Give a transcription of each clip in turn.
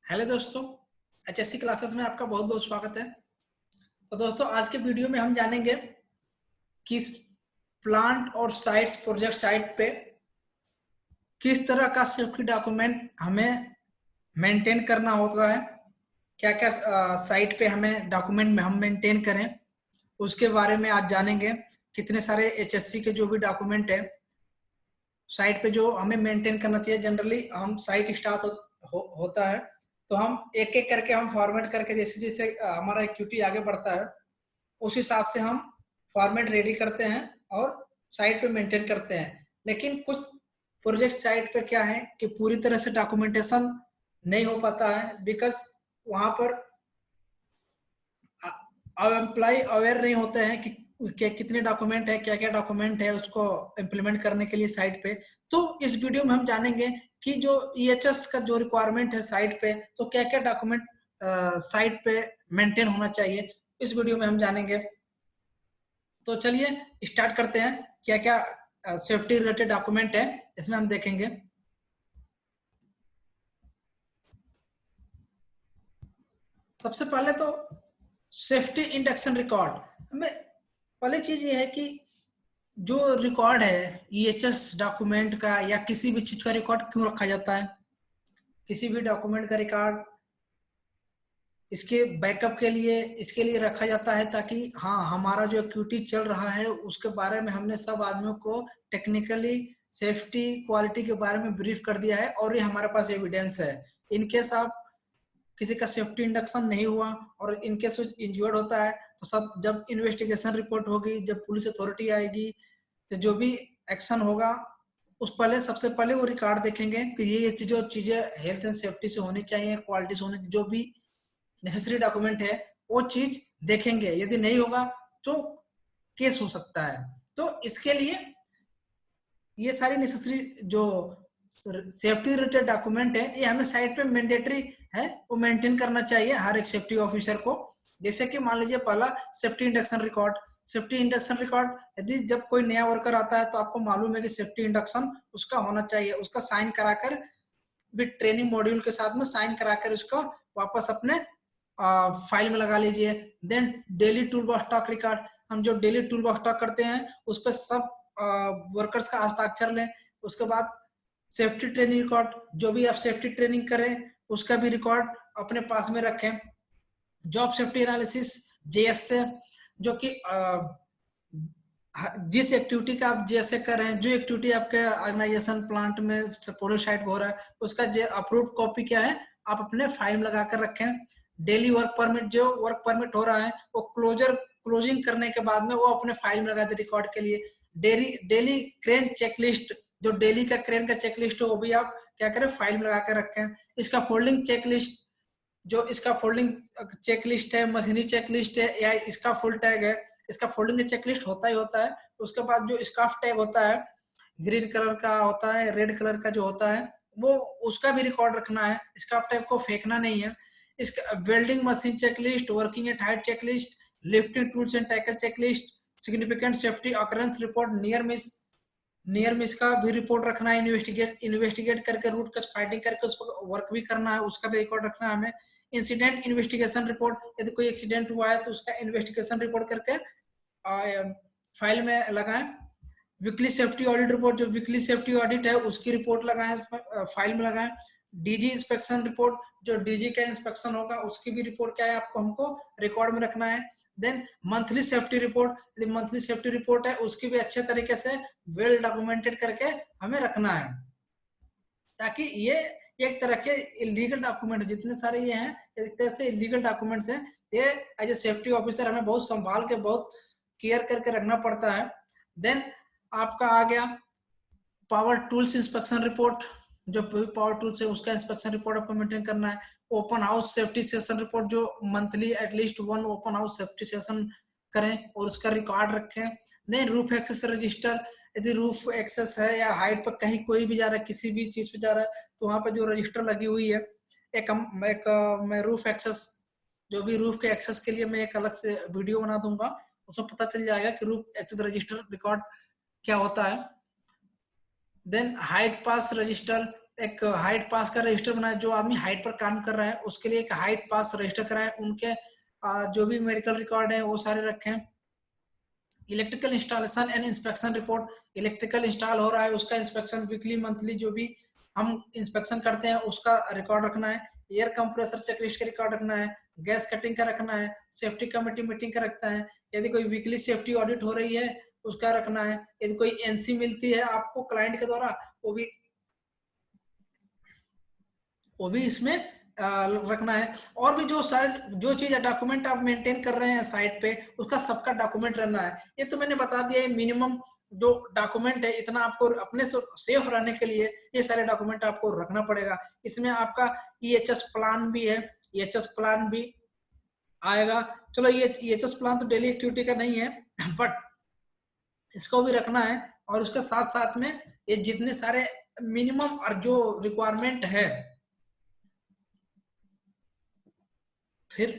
Hello दोस्तों, HSC classes में आपका बहुत बहुत स्वागत है। तो दोस्तों, आज के वीडियो में हम जानेंगे कि प्लांट और साइट्स प्रोजेक्ट साइट पे किस तरह का सेफ्टी डॉक्यूमेंट हमें मेंटेन करना होता है, क्या क्या साइट पे हमें डॉक्यूमेंट में हम मेंटेन करें, उसके बारे में आज जानेंगे। कितने सारे एचएससी के जो भी डॉक्यूमेंट है साइट पे जो हमें मेंटेन करना चाहिए। जनरली हम साइट स्टार्ट होता है तो हम एक एक करके हम फॉर्मेट करके जैसे जैसे हमारा एक्टिविटी आगे बढ़ता है उस हिसाब से हम फॉर्मेट रेडी करते हैं और साइट पे मेंटेन करते हैं। लेकिन कुछ प्रोजेक्ट साइट पे क्या है कि पूरी तरह से डॉक्यूमेंटेशन नहीं हो पाता है, बिकॉज वहां पर अब एम्प्लॉय अवेयर नहीं होते हैं कि कितने डॉक्यूमेंट है, क्या क्या डॉक्यूमेंट है उसको इम्प्लीमेंट करने के लिए साइट पे। तो इस वीडियो में हम जानेंगे कि जो ईएचएस का जो रिक्वायरमेंट है साइट पे, तो क्या क्या डॉक्यूमेंट साइट पे मेंटेन होना चाहिए, इस वीडियो में हम जानेंगे। तो चलिए स्टार्ट करते हैं, क्या क्या सेफ्टी रिलेटेड डॉक्यूमेंट है इसमें हम देखेंगे। सबसे पहले तो सेफ्टी इंडक्शन रिकॉर्ड। हमें पहली चीज ये है कि जो रिकॉर्ड है ईएचएस डॉक्यूमेंट का या किसी भी चीज का रिकॉर्ड क्यों रखा जाता है। किसी भी डॉक्यूमेंट का रिकॉर्ड इसके बैकअप के लिए इसके लिए रखा जाता है ताकि हाँ, हमारा जो एक्टिविटी चल रहा है उसके बारे में हमने सब आदमियों को टेक्निकली सेफ्टी क्वालिटी के बारे में ब्रीफ कर दिया है और ये हमारे पास एविडेंस है। इनकेस आप किसी का सेफ्टी इंडक्शन नहीं हुआ और इनकेस इंजर्ड होता है तो सब जब इन्वेस्टिगेशन रिपोर्ट होगी, जब पुलिस अथॉरिटी आएगी, तो जो भी एक्शन होगा उस पहले सबसे पहले वो रिकॉर्ड देखेंगे कि ये जो चीजें हेल्थ एंड सेफ्टी से होनी चाहिए, क्वालिटी से होनी, जो भी नेसेसरी डॉक्यूमेंट है वो चीज देखेंगे। यदि नहीं होगा तो केस हो सकता है। तो इसके लिए ये सारी नेसेसरी जो सेफ्टी रिलेटेड डॉक्यूमेंट है ये हमें साइट पे मैंडेटरी है, वो मेंटेन करना चाहिए हर एक सेफ्टी ऑफिसर को। जैसे कि मान लीजिए पहला safety induction record. Safety induction record, यदि जब कोई नया वर्कर आता है तो आपको मालूम है कि सेफ्टी इंडक्शन उसका होना चाहिए, उसका साइन कराकर भी ट्रेनिंग मॉड्यूल के साथ में साइन कराकर उसको वापस अपने फाइल में लगा लीजिए। Then daily tool box stock record, हम जो डेली टूल बॉक्स स्टॉक करते हैं उस पर सब वर्कर्स का हस्ताक्षर लें। उसके बाद सेफ्टी ट्रेनिंग रिकॉर्ड, जो भी आप सेफ्टी ट्रेनिंग करें उसका भी रिकॉर्ड अपने पास में रखें। जॉब सेफ्टी एनालिसिस जेएस से, जो कि जिस एक्टिविटी का आप जैसे कर रहे हैं, जो एक्टिविटी आपके ऑर्गेनाइजेशन प्लांट में सपोर्ट साइट हो रहा है उसका अप्रूव्ड कॉपी क्या है आप अपने फाइल में लगाकर रखें। डेली वर्क परमिट, जो वर्क परमिट हो रहा है वो क्लोजिंग करने के बाद में वो अपने फाइल में लगा दे रिकॉर्ड के लिए। डेली क्रेन चेकलिस्ट, जो डेली का क्रेन का चेकलिस्ट है वो भी आप क्या करें फाइल में लगा कर रखें। इसका फोल्डिंग चेकलिस्ट, जो इसका फोल्डिंग चेकलिस्ट है, मशीनी चेकलिस्ट है या इसका फुल टैग है, इसका फोल्डिंग चेकलिस्ट होता ही होता है। उसके बाद जो स्कार्फ टैग होता है ग्रीन कलर का होता है, रेड कलर का जो होता है वो उसका भी रिकॉर्ड रखना है। स्कार्फ टैग को फेंकना नहीं है। इसका welding machine checklist, working at height checklist, lifting tools and tackle checklist, significant safety occurrence report, near miss का भी रिपोर्ट रखना है। इन्वेस्टिगेट करके रूट कच फाइंडिंग करके उस पर वर्क भी करना है, उसका भी रिकॉर्ड रखना है हमें। इंसिडेंट इन्वेस्टिगेशन रिपोर्ट, यदि कोई एक्सीडेंट हुआ है तो उसका इन्वेस्टिगेशन रिपोर्ट करके फाइल में लगाएं। वीकली सेफ्टी ऑडिट रिपोर्ट, जो वीकली सेफ्टी ऑडिट है उसकी रिपोर्ट लगाएं, फाइल में लगाएं। डीजी इंस्पेक्शन रिपोर्ट, जो डीजी का इंस्पेक्शन होगा उसकी भी रिपोर्ट क्या है आपको हमको रिकॉर्ड में रखना है। देन मंथली सेफ्टी रिपोर्ट, यदि मंथली सेफ्टी रिपोर्ट है उसकी भी अच्छे तरीके से वेल डॉक्यूमेंटेड करके हमें रखना है, ताकि ये एक तरह के इलीगल डॉक्यूमेंट जितने सारे ये हैं एक तरह से इलीगल डॉक्यूमेंट्स हैं, ये एज ए सेफ्टी ऑफिसर हमें बहुत संभाल के बहुत केयर करके रखना पड़ता है। देन आपका आ गया पावर टूल्स इंस्पेक्शन रिपोर्ट, जो पावर टूल्स है उसका इंस्पेक्शन रिपोर्ट आपको मेंटेन करना है। Open house safety session report, जो monthly at least 1 open house safety session करें और उसका रिकॉर्ड रखें। देन रूफ एक्सेस रजिस्टर, यदि रूफ एक्सेस है या हाइट पर कहीं कोई भी जा रहा है, किसी भी चीज पे जा रहा है तो वहां पे जो रजिस्टर लगी हुई है, एक मैं रूफ एक्सेस, जो भी रूफ के एक्सेस के लिए मैं एक अलग से वीडियो बना दूंगा, उसमें पता चल जाएगा कि रूफ एक्सेस रजिस्टर रिकॉर्ड क्या होता है। देन हाइट पास रजिस्टर, एक हाइट पास का रजिस्टर बनाए, जो आदमी हाइट पर काम कर रहा है उसके लिए एक हाइट पास रजिस्टर कराए, उनके जो भी मेडिकल रिकॉर्ड है वो सारे रखें। Electrical installation and inspection report, electrical install हो रहा है उसका इंस्पेक्शन वीकली मंथली जो भी हम इंस्पेक्शन करते हैं उसका रिकॉर्ड रखना है। एयर कंप्रेसर चेकलिस्ट का रिकॉर्ड रखना है, गैस कटिंग का रखना है, सेफ्टी कमेटी मीटिंग का रखना है, यदि कोई वीकली सेफ्टी ऑडिट हो रही है उसका रखना है, यदि कोई एनसी मिलती है आपको क्लाइंट के द्वारा वो भी इसमें रखना है। और भी जो सारे जो चीज डॉक्यूमेंट आप मेंटेन कर रहे हैं साइट पे उसका सबका डॉक्यूमेंट रहना है। ये तो मैंने बता दिया है मिनिमम जो डॉक्यूमेंट है इतना आपको अपने सेफ रहने के लिए ये सारे डॉक्यूमेंट आपको रखना पड़ेगा। इसमें आपका ईएचएस प्लान भी है, ईएचएस प्लान भी आएगा। चलो ये ईएचएस प्लान तो डेली एक्टिविटी का नहीं है बट इसको भी रखना है। और उसके साथ साथ में ये जितने सारे मिनिमम और जो रिक्वायरमेंट है, फिर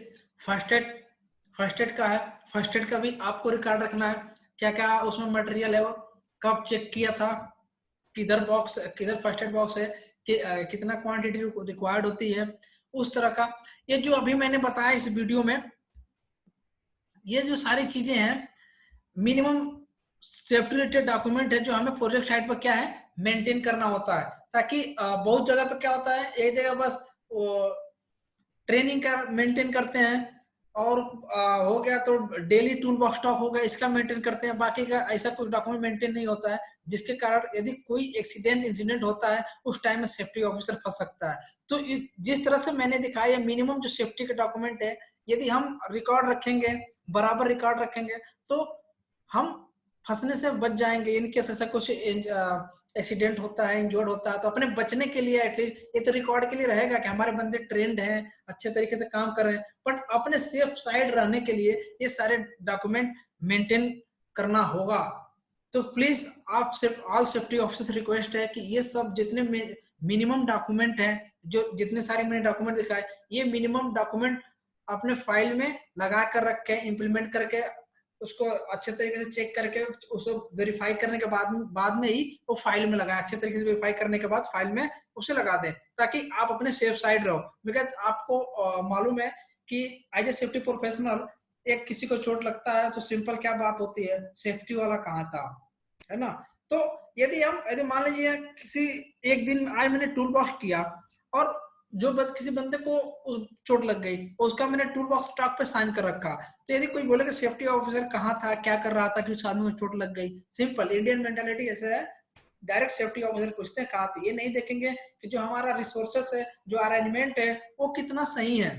फर्स्ट एड का है, फर्स्ट एड का भी आपको रिकॉर्ड रखना है, क्या क्या उसमें मटेरियल है, वो कब चेक किया था, किधर बॉक्स किधर फर्स्ट एड बॉक्स है, कितना क्वांटिटी रिक्वायर्ड होती है, उस तरह का। ये जो अभी मैंने बताया इस वीडियो में ये जो सारी चीजें हैं मिनिमम सेफ्टी रिलेटेड डॉक्यूमेंट है जो हमें प्रोजेक्ट साइट पर क्या है मेंटेन करना होता है। ताकि बहुत जगह पर क्या होता है एक जगह बस ट्रेनिंग का मेंटेन करते हैं और हो गया तो डेली टूल बॉक्स स्टॉक हो गया इसका मेंटेन करते हैं, बाकी का ऐसा कुछ डॉक्यूमेंट मेंटेन नहीं होता है, जिसके कारण यदि कोई एक्सीडेंट इंसिडेंट होता है उस टाइम में सेफ्टी ऑफिसर फंस सकता है। तो जिस तरह से मैंने दिखाया मिनिमम जो सेफ्टी के डॉक्यूमेंट है यदि हम रिकॉर्ड रखेंगे, बराबर रिकॉर्ड रखेंगे तो हम फंसने से बच जाएंगे। इनकेस ऐसा कुछ एक्सीडेंट होता है, इंजर्ड होता है तो अपने बचने के लिए एटलीस्ट ये तो रिकॉर्ड के लिए रहेगा कि हमारे बंदे ट्रेंड हैं, अच्छे तरीके से काम कर रहे हैं, बट अपने सेफ साइड रहने के लिए ये सारे डॉक्यूमेंट मेंटेन करना होगा। तो प्लीज आप ऑल सेफ्टी ऑफिसर्स रिक्वेस्ट है कि ये सब जितने मिनिमम डॉक्यूमेंट है, जो जितने सारे मैंने डॉक्यूमेंट दिखाए ये मिनिमम डॉक्यूमेंट अपने फाइल में लगा कर रखे, इंप्लीमेंट करके उसको अच्छे तरीके से चेक करके उसको वेरीफाई करने के बाद में ही वो फाइल में लगाए, अच्छे तरीके से वेरीफाई करने के बाद फाइल में उसे लगा दें ताकि आप अपने सेफ साइड रहो। बिकॉज आपको मालूम है कि एज ए सेफ्टी प्रोफेशनल एक किसी को चोट लगता है तो सिंपल क्या बात होती है, सेफ्टी वाला कहाँ था, है ना। तो यदि मान लीजिए किसी एक दिन आज मैंने टूल बॉक्स किया और जो किसी बंदे को उस चोट लग गई उसका मैंने टूल बॉक्स स्टॉक पे साइन कर रखा, तो यदि कोई बोले कि सेफ्टी ऑफिसर कहाँ था, क्या कर रहा था कि उस आदमी को चोट लग गई, सिंपल इंडियन मेंटालिटी ऐसे है, डायरेक्ट सेफ्टी ऑफिसर पूछते हैं कहाँ थे। ये नहीं देखेंगे कि जो हमारा रिसोर्सेस है, जो अरेंजमेंट है वो कितना सही है,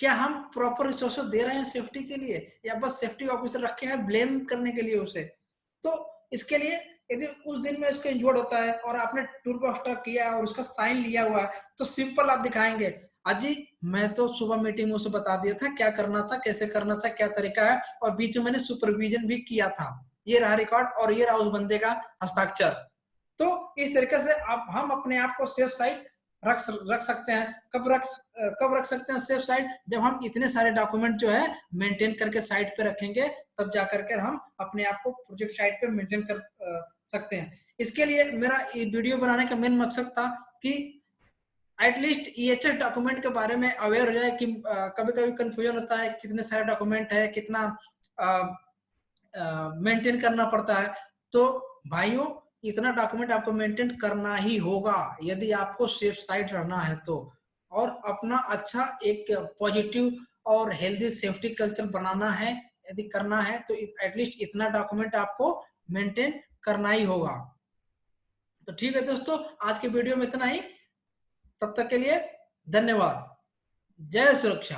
क्या हम प्रॉपर रिसोर्सेस दे रहे हैं सेफ्टी के लिए या बस सेफ्टी ऑफिसर रखे हैं ब्लेम करने के लिए उसे। तो इसके लिए यदि उस दिन में उसका इंजर्ड होता है और आपने टूल बॉक्स स्टॉक किया है और उसका साइन लिया हुआ है तो सिंपल आप दिखाएंगे, अजी मैं तो सुबह मीटिंग में उसे बता दिया था क्या करना था, कैसे करना था, क्या तरीका है, और बीच में मैंने सुपरविजन भी किया था, ये रहा रिकॉर्ड और ये रहा उस बंदे का हस्ताक्षर। तो इस तरीके से आप हम अपने आप को सेफ साइड रख सकते हैं। कब रख सकते हैं सेफ साइड, जब हम इतने सारे डॉक्यूमेंट जो है मेंटेन करके साइट पे रखेंगे, तब जाकर के हम अपने आप को प्रोजेक्ट साइट पे मेंटेन कर सकते हैं। इसके लिए मेरा ये वीडियो बनाने का मेन मकसद था कि एटलीस्ट ईएचएस डॉक्यूमेंट के बारे में अवेयर हो जाए कि कभी कभी कंफ्यूजन होता है कितने सारे डॉक्यूमेंट है, कितना मेंटेन करना पड़ता है। तो भाइयों इतना डॉक्यूमेंट आपको मेंटेन करना ही होगा यदि आपको सेफ साइड रहना है तो, और अपना अच्छा एक पॉजिटिव और हेल्दी सेफ्टी कल्चर बनाना है, यदि करना है तो एटलीस्ट इतना डॉक्यूमेंट आपको मेंटेन करना ही होगा। तो ठीक है दोस्तों, आज के वीडियो में इतना ही, तब तक के लिए धन्यवाद। जय सुरक्षा।